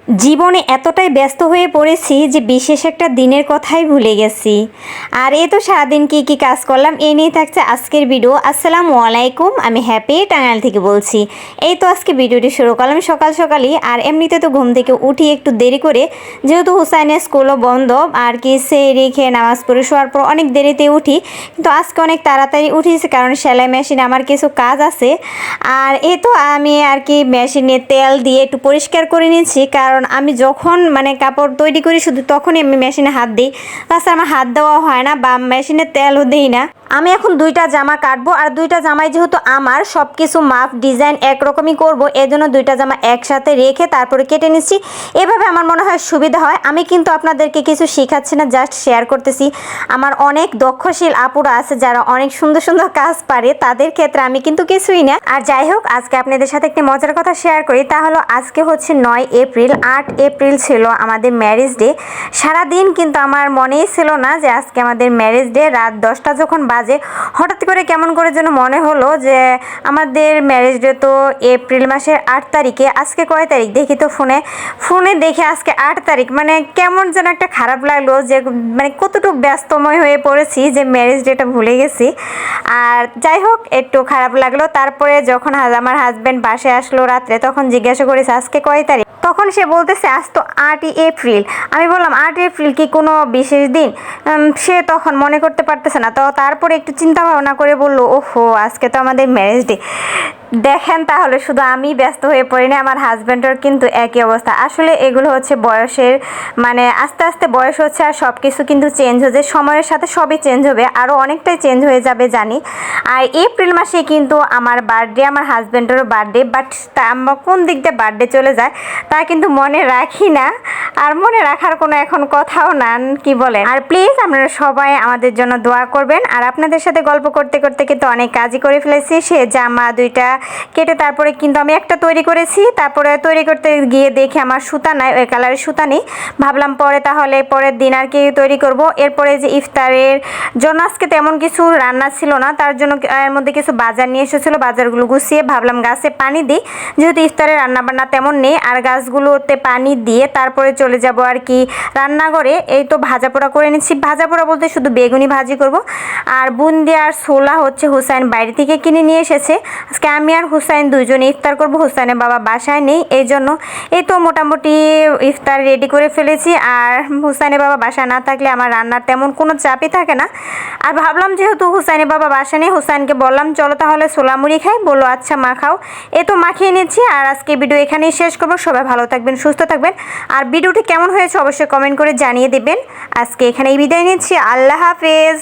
জীবনে এতটাই ব্যস্ত হয়ে পড়েছি যে বিশেষ একটা দিনের কথাই ভুলে গেছি। আর এই তো সারাদিন কি কি কাজ করলাম এ নিয়ে থাকছে আজকের ভিডিও। আসসালামু আলাইকুম, আমি হ্যাপি টাঙ্গাইল থেকে বলছি। এই তো আজকে ভিডিওটি শুরু করলাম সকাল সকালই। আর এমনিতে তো ঘুম থেকে উঠি একটু দেরি করে, যেহেতু হুসাইনের স্কুলও বন্ধ আর কি সেহরি খেয়ে নামাজ পড়ে শোয়ার পর অনেক দেরিতে উঠি। কিন্তু আজকে অনেক তাড়াতাড়ি উঠিয়েছি কারণ সেলাই মেশিনে আমার কিছু কাজ আছে। আর এই তো আমি আর কি মেশিনে তেল দিয়ে একটু পরিষ্কার করে নিচ্ছি, কারণ আমি যখন কাপড় তৈরি করি শুধু তখনই আমি মেশিনে হাত দিই, তাছাড়া আমার হাত দেওয়া হয় না বা মেশিনে তেলও দিই না। আমি এখন দুইটা জামা কাটবো, আর দুইটা জামাই যেহেতু আমার সব কিছু মাপ ডিজাইন একরকমই করবো, এজন্য দুইটা জামা একসাথে রেখে তারপরে কেটে নিচ্ছি। এভাবে আমার মনে হয় সুবিধা হয়। আমি কিন্তু আপনাদেরকে কিছু শেখাচ্ছি না, জাস্ট শেয়ার করতেছি। আমার অনেক দক্ষশীল আপুরা আছে যারা অনেক সুন্দর সুন্দর কাজ পারে, তাদের ক্ষেত্রে আমি কিন্তু কিছুই না। আর যাই হোক, আজকে আপনাদের সাথে একটি মজার কথা শেয়ার করি। তা হলো আজকে হচ্ছে 9 এপ্রিল। 8 এপ্রিল ছিল আমাদের ম্যারেজ ডে। সারাদিন কিন্তু আমার মনেই ছিল না যে আজকে আমাদের ম্যারেজ ডে। রাত 10টা যখন বাজে, হঠাৎ করে কেমন করে যেন মনে হলো যে আমাদের ম্যারেজ ডে তো এপ্রিল মাসের 8 তারিখে। আজকে কয় তারিখ দেখি তো ফোনে দেখে আজকে 8 তারিখ। কেমন যেন একটা খারাপ লাগলো যে কতটুকু ব্যস্তময় হয়ে পড়েছি যে ম্যারেজ ডেটা ভুলে গেছি। আর যাই হোক, একটু খারাপ লাগলো। তারপরে যখন আমার হাজব্যান্ড বাসায় আসলো রাত্রে, তখন জিজ্ঞাসা করেছে আজকে কয় তারিখ। তখন সে বলতেছে আজ তো 8ই এপ্রিল। আমি বললাম 8 এপ্রিল কি কোনো বিশেষ দিন? সে তখন মনে করতে পারতেছে না। তো তারপরে একটু চিন্তা ভাবনা করে বললো, ওহো আজকে তো আমাদের ম্যারেজ ডে। দেখেন, তাহলে শুধু আমি ব্যস্ত হয়ে পড়িনি, আমার হাজব্যান্ডের কিন্তু একই অবস্থা। আসলে এগুলো হচ্ছে বয়সের, আস্তে আস্তে বয়স হচ্ছে আর সব কিছু কিন্তু চেঞ্জ হচ্ছে, সময়ের সাথে সবই চেঞ্জ হবে, আরও অনেকটাই চেঞ্জ হয়ে যাবে জানি। আর এপ্রিল মাসে কিন্তু আমার বার্থডে, আমার হাজব্যান্ডেরও বার্থডে, বাট আমার কোন দিক দিয়ে বার্থডে চলে যায় তা কিন্তু মনে রাখি না। আর মনে রাখার কোনো এখন কথাও না, কি বলেন। আর প্লিজ আপনারা সবাই আমাদের জন্য দোয়া করবেন। আর আপনাদের সাথে গল্প করতে করতে কিন্তু অনেক কাজই করে ফেলেছি। সে জামা দুইটা কেটে তারপরে কিন্তু আমি একটা তৈরি করেছি। তারপরে তৈরি করতে গিয়ে দেখি আমার সুতা নাই, ওই কালারের সুতা নেই। ভাবলাম পরে তাহলে পরের দিন আর কি তৈরি করব। এরপরে যে ইফতারের জন্য আজকে তেমন কিছু রান্না ছিল না, তার জন্য এর মধ্যে কিছু বাজার নিয়ে এসেছিলো। বাজারগুলো গুছিয়ে ভাবলাম গাছে পানি দিই, যেহেতু ইফতারে রান্নাবান্না তেমন নেই। আর গাছগুলোতে পানি দিয়ে তারপরে চলে যাব আর কি রান্নাঘরে। এই তো ভাজা পোড়া করে নিচ্ছি। ভাজা পোড়া বলতে শুধু বেগুনি ভাজি করব। আর বুন্দি আর ছোলা হচ্ছে হুসাইন বাইরে থেকে কিনে নিয়ে এসেছে। আজকে আমি আর হুসাইন দুইজনে ইফতার করব। হুসাইনের বাবা বাসায় নেই, এই জন্য এই তো মোটামুটি ইফতার রেডি করে ফেলেছি। আর হুসাইনের বাবা বাসায় না থাকলে আমার রান্নার তেমন কোনো চাপই থাকে না। আর ভাবলাম যেহেতু হুসাইনের বাবা বাসা নেই, হুসাইনকে বললাম চলো তাহলে ছোলা মুড়ি খাই। বললো আচ্ছা মা খাও। এ তো মাখিয়ে নিচ্ছি। আর আজকে ভিডিও এখানেই শেষ করবো। সবাই ভালো থাকবেন, সুস্থ থাকবেন। আর ভিডিওটি কেমন হয়েছে অবশ্যই কমেন্ট করে জানিয়ে দেবেন। আজকে এখানেই বিদায় নিচ্ছি। আল্লাহ হাফেজ।